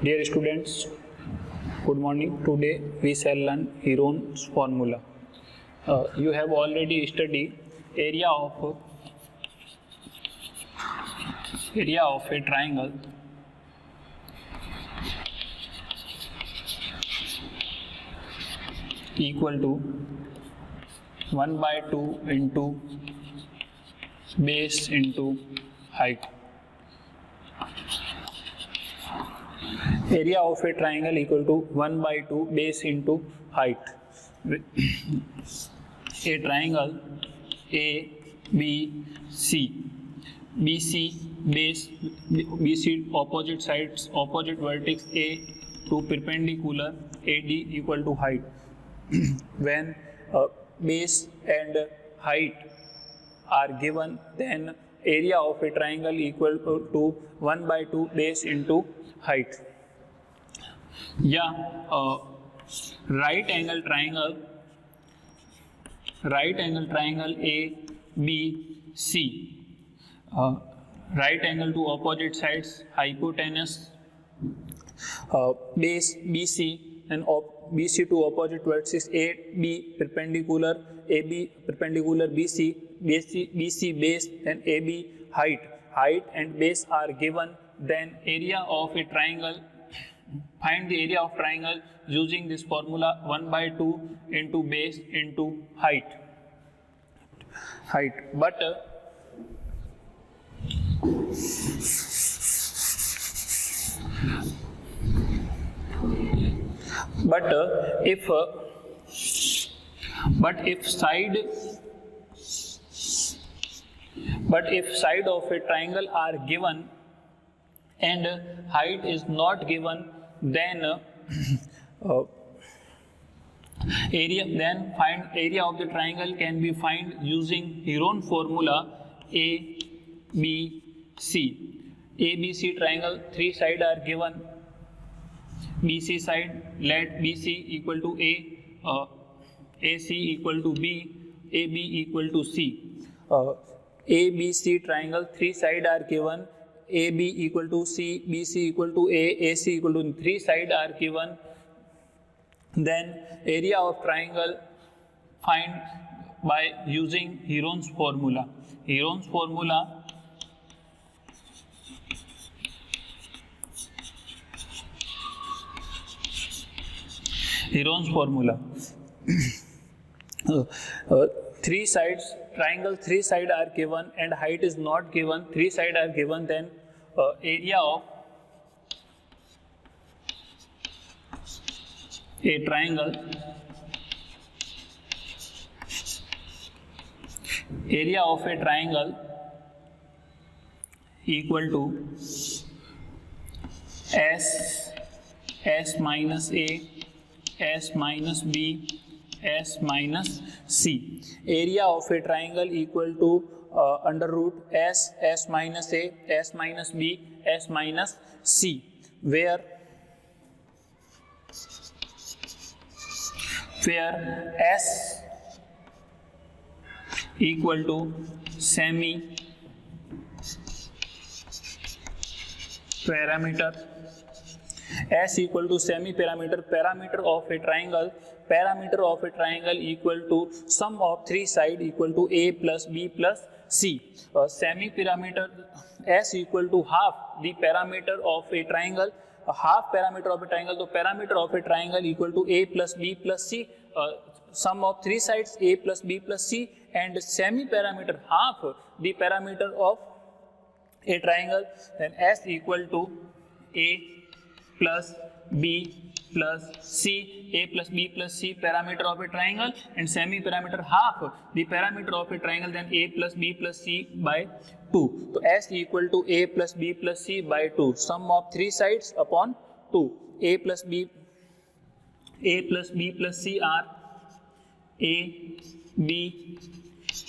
Dear students, good morning. Today we shall learn Heron's formula. You have already studied area of a triangle equal to 1/2 into base into height. Area of a triangle equal to 1/2 base into height. A triangle A, B, C. BC base, BC opposite sides, opposite vertex A to perpendicular AD equal to height. When base and height are given, then area of a triangle equal to 1/2 base into height. Right angle triangle ABC. Right angle to opposite sides, hypotenuse, base BC and BC to opposite vertices AB perpendicular, AB perpendicular BC, BC base and AB height. Height and base are given, then area of a triangle. Find the area of triangle using this formula 1/2 into base into height. But if side of a triangle are given and height is not given, then find area of the triangle can be find using Heron formula ABC. ABC triangle, three sides are given. BC side, let BC equal to A, AC equal to B, AB equal to C. ABC triangle, three sides are given. AB equal to C, BC equal to A, AC equal to, three sides are given. Then area of triangle find by using Heron's formula. Heron's formula three sides, triangle three sides are given and height is not given, three sides are given, then area of a triangle equal to S minus A, S minus B, S minus C. Area of a triangle equal to under root S minus A, S minus B, S minus C, where S equal to semi parameter. S equal to semi parameter. Parameter of a triangle equal to sum of three sides equal to A plus B plus C. Semi parameter, S equal to half the parameter of a triangle. Half parameter of a triangle, so parameter of a triangle equal to A plus B plus C. Sum of three sides A plus B plus C, and semi parameter half the parameter of a triangle, then S equal to A plus B plus C. A plus B plus C parameter of a triangle, and semi parameter half the parameter of a triangle, then A plus B plus C by 2. So S equal to A plus B plus C by 2. Sum of three sides upon 2. A plus B plus C are A, B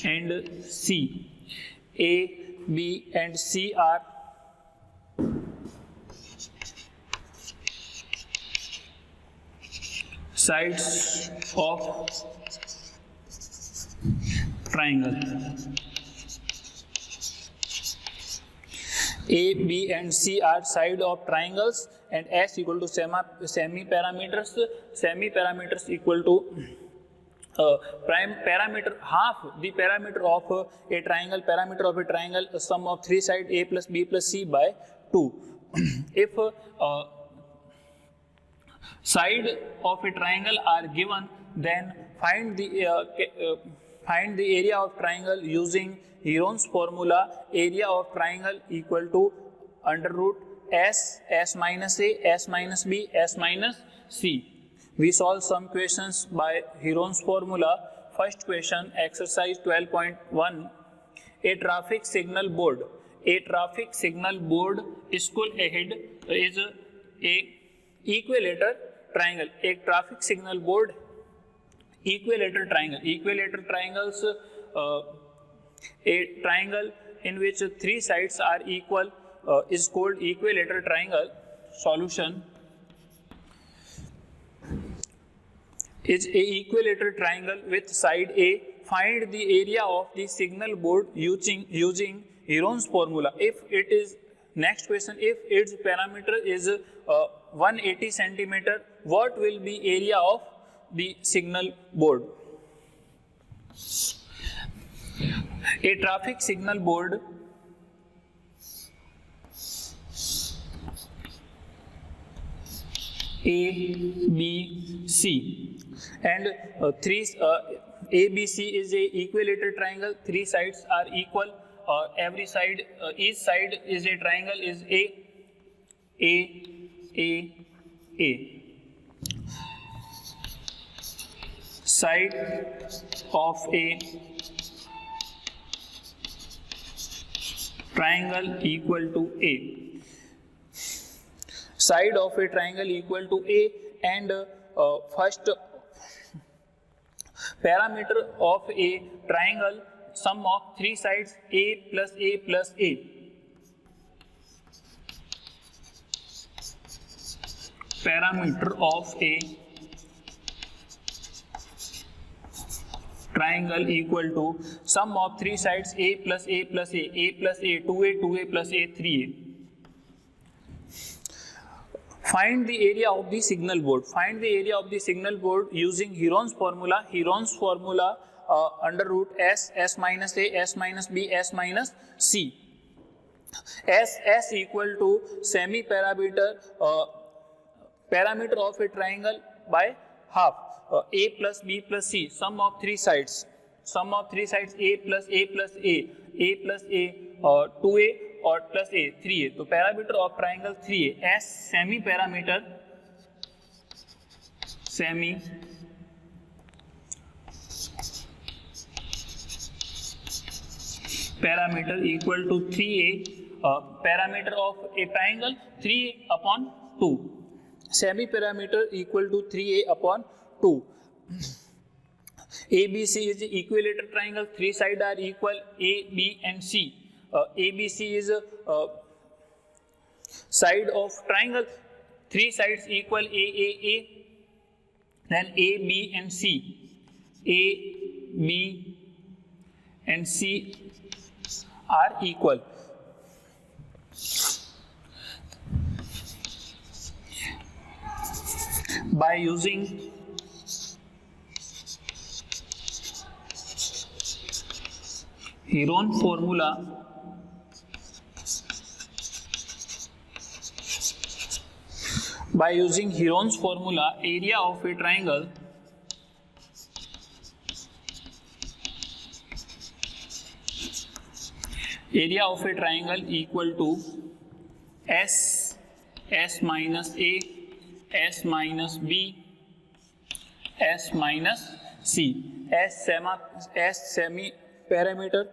and C. A, B and C are sides of triangle. A, B and C are side of triangles, and S equal to semi parameters. Semi parameters equal to prime parameter, half the parameter of a triangle, sum of three sides a plus b plus c by 2. If side of a triangle are given, then find the area of triangle using Heron's formula. Area of triangle equal to under root s minus a, s minus b, s minus c. We solve some questions by Heron's formula. First question, exercise 12.1. A traffic signal board. A traffic signal board school ahead is a equilateral triangle. A traffic signal board equilateral triangle. Equilateral triangles, a triangle in which three sides are equal is called equilateral triangle. Solution is a equilateral triangle with side A. Find the area of the signal board using Heron's formula. If it is, next question, if its parameter is 180 centimeter, what will be area of the signal board? A traffic signal board A, B, C, and ABC is a equilateral triangle. Three sides are equal. Every side, each side is a triangle is A. Side of a triangle equal to A. Side of a triangle equal to A, and first parameter of a triangle, sum of three sides A plus A plus A. Parameter of a triangle equal to sum of three sides A plus A plus A plus A, 2A plus A, 3A. Find the area of the signal board. Find the area of the signal board using Heron's formula. Heron's formula under root s minus a, s minus b, s minus c. S equal to semi parameter parameter of a triangle by half. A plus b plus c, sum of three sides. Sum of three sides A plus A plus A plus A, 2A or plus A, 3A. So parameter of triangle 3A. S semi parameter equal to 3A. Parameter of a triangle 3A upon 2. Semi parameter equal to 3A upon 2. ABC is the equilateral triangle. Three sides are equal, A, B, and C. ABC is side of triangle. Three sides equal, A. Then A, B, and C. A, B, and C are equal. By using Heron's formula, area of a triangle equal to S minus A, S minus B, S minus C. S semi parameter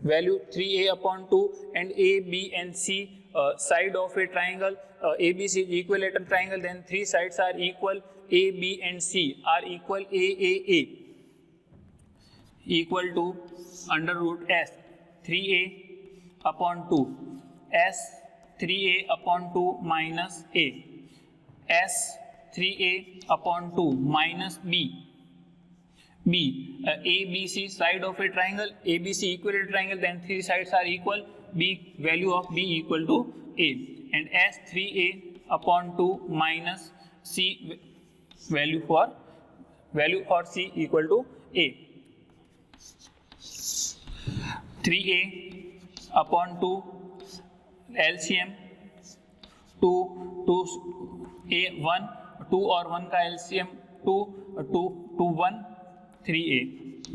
value 3A upon 2, and A, B, and C side of a triangle. ABC is equilateral triangle, then three sides are equal, A, B, and C are equal, A equal to under root S 3A upon 2, S 3A upon 2 minus A, S 3A upon 2 minus B. ABC side of a triangle, ABC equilateral triangle, then three sides are equal, B value of B equal to A, and S 3A upon 2 minus C value for C equal to A. 3A upon 2 LCM 2 A 1 2 और 1 का LCM 2 1 3A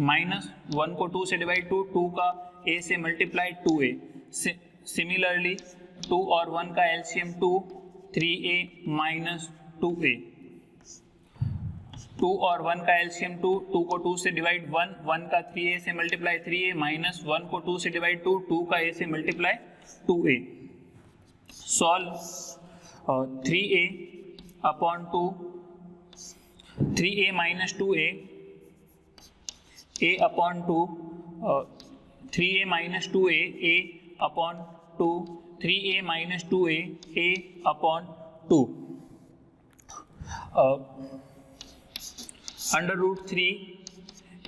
minus 1 को 2 से divide 2 का A से multiply 2A. Similarly 2 और 1 का LCM 2 3A minus 2A. 2 और 1 का LCM 2 को 2 से डिवाइड 1 का 3A से मल्टीप्लाई 3A माइनस 1 को 2 से डिवाइड 2 का A से multiply 2A. Solve 3A upon 2 3A minus 2A A upon 2 3A minus 2A A upon 2 3A minus 2A A upon 2 under root 3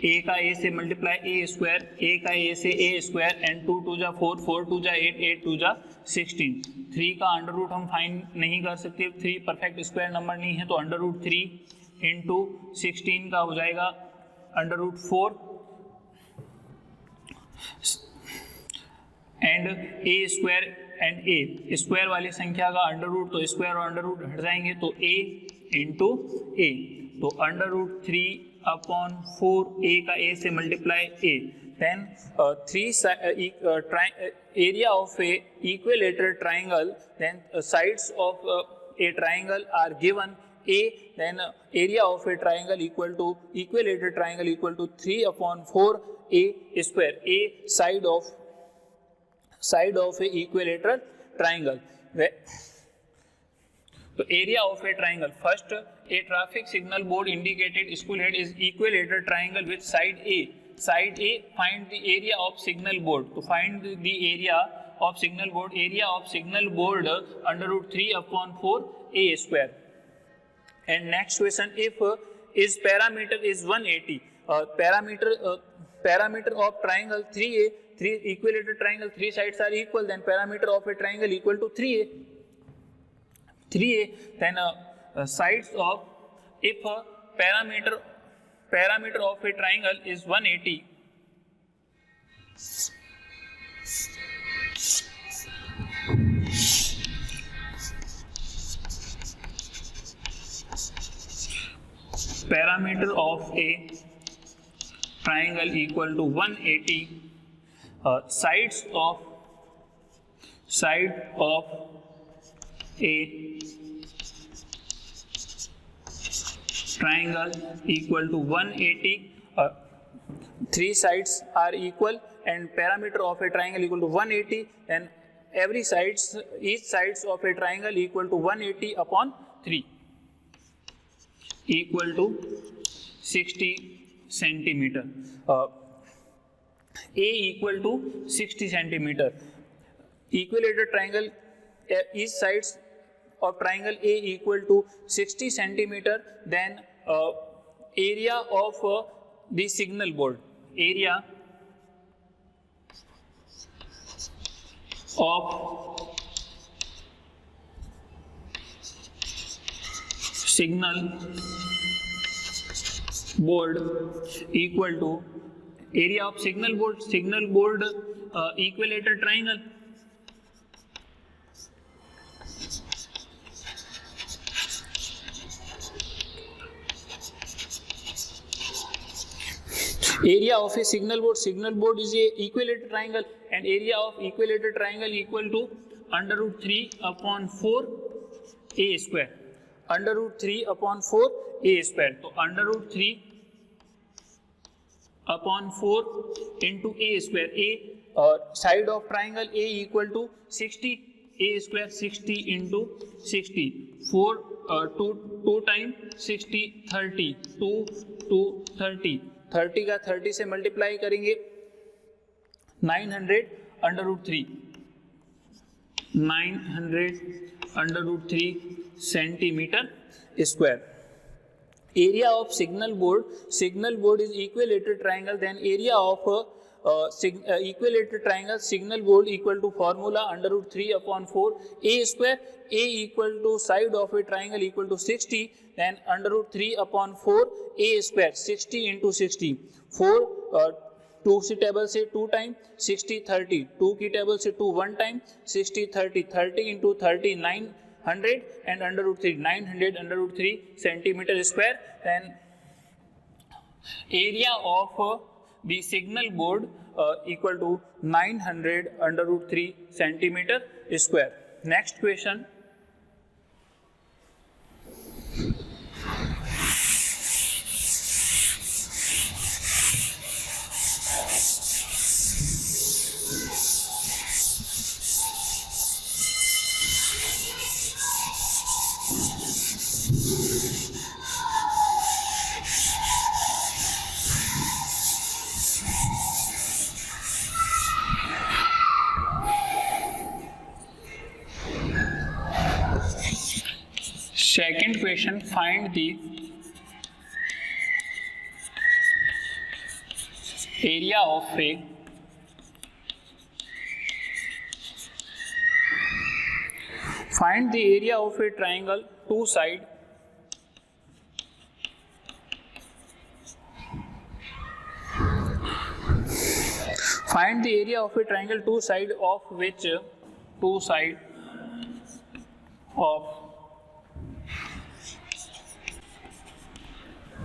A का A से multiply A square A का A से A square and 2 2 जा 4 4 2 जा 8 8 2 जा 16. 3 का under root हम find नहीं कर सकते, 3 परफेक्ट स्क्वायर नंबर नहीं है, तो अंडर रूट 3 इंटू 16 का हो जाएगा under root 4 and A square and A square वाली संख्या का अंडर रूट, तो स्क्वायर और अंडर रूट हट जाएंगे, तो A इंटू A, तो अंडर रूट 3 अपॉन 4 A का A से multiply A. Then area of a equilateral triangle, then sides of a triangle are given A, then area of a triangle equal to equilateral triangle equal to 3 upon 4 A square. A side of a equilateral triangle. So area of a triangle, first a traffic signal board indicated school head is equilateral triangle with side A. Side A, find the area of signal board. To find the area of signal board, area of signal board under root 3 upon 4 A square. And next question, if is parameter is 180, parameter of triangle 3A, 3 equilateral triangle, 3 sides are equal, then parameter of a triangle equal to 3A, then sides of, if parameter of a triangle is 180, parameter of a triangle equal to 180, sides of a triangle equal to 180, 3 sides are equal and parameter of a triangle equal to 180, and each sides of a triangle equal to 180 upon 3 equal to 60 centimeter. A equal to 60 centimeter. Equilateral triangle, each sides of triangle A equal to 60 centimeter, then area of the signal board, area of signal board equal to area of signal board equilateral triangle. Area of a signal board is a equilateral triangle, and area of equilateral triangle equal to under root 3 upon 4 A square. Under root 3 upon 4 A square. So under root 3 upon 4 into A square. A side of triangle A equal to 60. A square 60 into 60. 4 2 times 60 30. 2 30. 30 का 30 से multiply करेंगे 900 under root 3 under root 3 centimetre square. Area of signal board is equilateral triangle, then area of equilateral triangle signal board equal to formula under root 3 upon 4 a square. A equal to side of a triangle equal to 60, then under root 3 upon 4 a square, 60 into 60, 4 2 की table से 2 time 60 30, 2 की table से 2 1 time 60 30, 30 into 30 900 and under root 3 900 under root 3 centimeter square. Then area of the signal board equal to 900 under root 3 centimeter square. Next question. Second question, find the area of a triangle two side of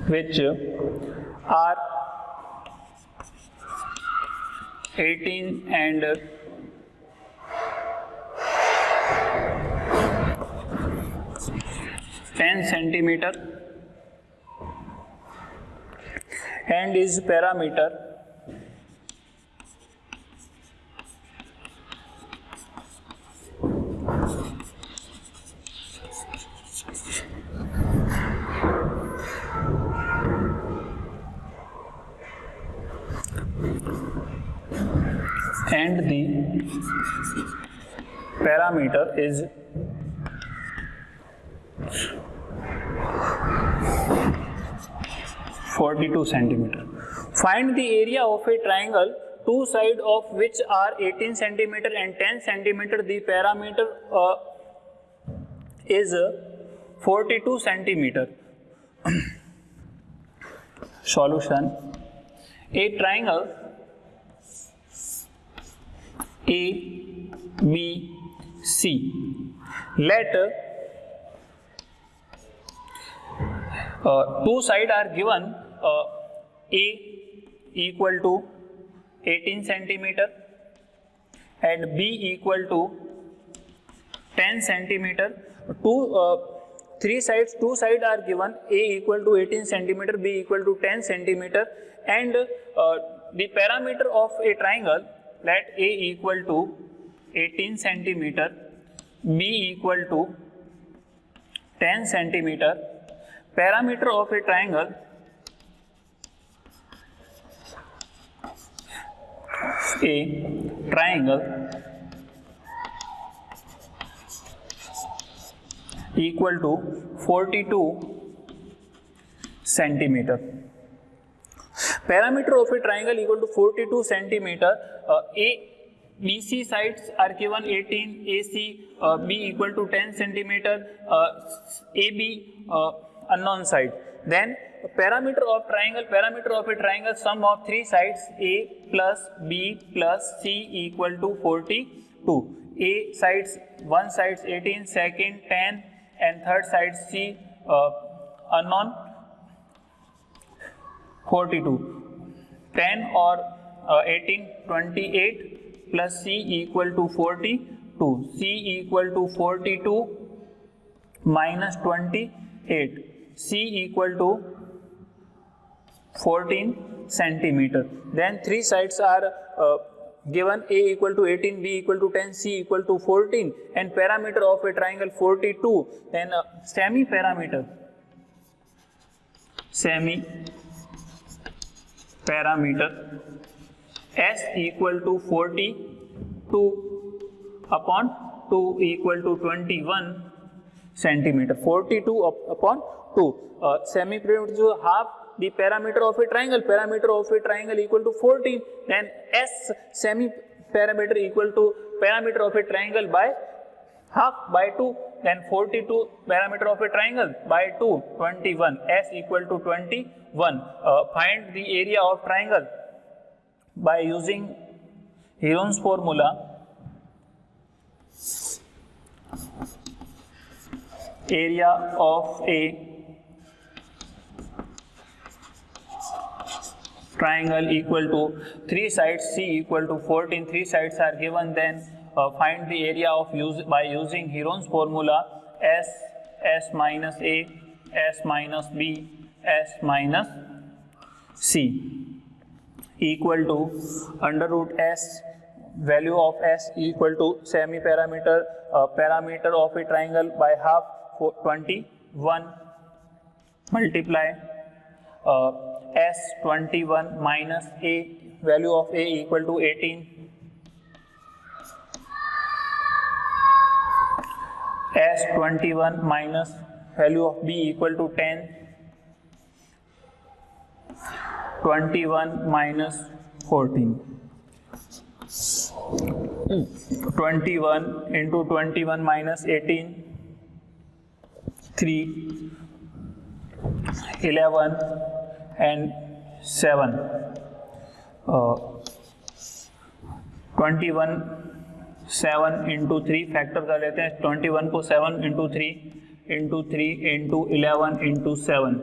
which are 18 and 10 centimeter and is parameter and the parameter is 42 centimeter. Find the area of a triangle two sides of which are 18 centimeter and 10 centimeter. The parameter is 42 centimeter. Solution: a triangle ABC. Let two sides are given. A equal to 18 centimeter and B equal to 10 centimeter. Two sides are given. A equal to 18 centimeter, B equal to 10 centimeter, and the parameter of a triangle, let A equal to 18 centimeter, B equal to 10 centimeter. Parameter of a triangle equal to 42 centimeter. Parameter of a triangle equal to 42 centimeter. BC sides are given 18, AC, B equal to 10 centimeter, AB unknown side. Then parameter of a triangle, sum of three sides A plus B plus C equal to 42. A sides, one sides 18, second 10, and third side C unknown 42. 10 or 18, 28 plus C equal to 42. C equal to 42 minus 28. C equal to 14 centimeter. Then three sides are given. A equal to 18, B equal to 10, C equal to 14, and parameter of a triangle 42. Then semi parameter S equal to 42 upon 2 equal to 21 centimeter. 42 upon 2. Semi parameter जो half the parameter of a triangle. Parameter of a triangle equal to 14. Then S semi parameter equal to parameter of a triangle by half by 2. Then 42 parameter of a triangle by 2, 21. S equal to 21. Find the area of triangle by using Heron's formula. Area of a triangle equal to 3 sides C equal to 14. 3 sides are given. Then find the area of by using Heron's formula. S minus A, S minus B, S minus C equal to under root S. Value of S equal to semi parameter, parameter of a triangle by half, 21 multiply S 21 minus A, value of A equal to 18. S 21 minus value of B equal to 10. 21 minus 14. 21 into 21 minus 18. 3, 11 and 7. 21 7 into 3 factor कर लेते हैं. 21 को 7 into 3 into 3 into 11 into 7.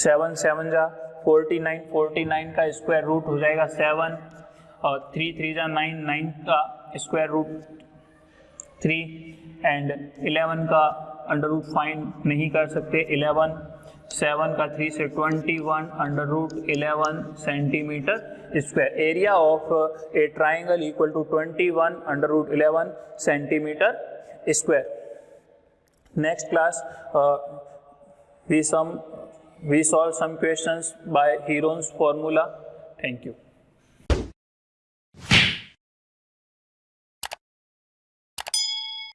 7 7 जा 49. 49 का square root हो जाएगा 7. 3 3 जा 9. 9 का स्क्वायर रूट 3 एंड 11 का अंडर रूट फाइंड नहीं कर सकते. 11 7 का 3 से 21 under root 11 centimetre square. Area of a triangle equal to 21 under root 11 centimetre square. Next class we solve some questions by Heron's formula. Thank you.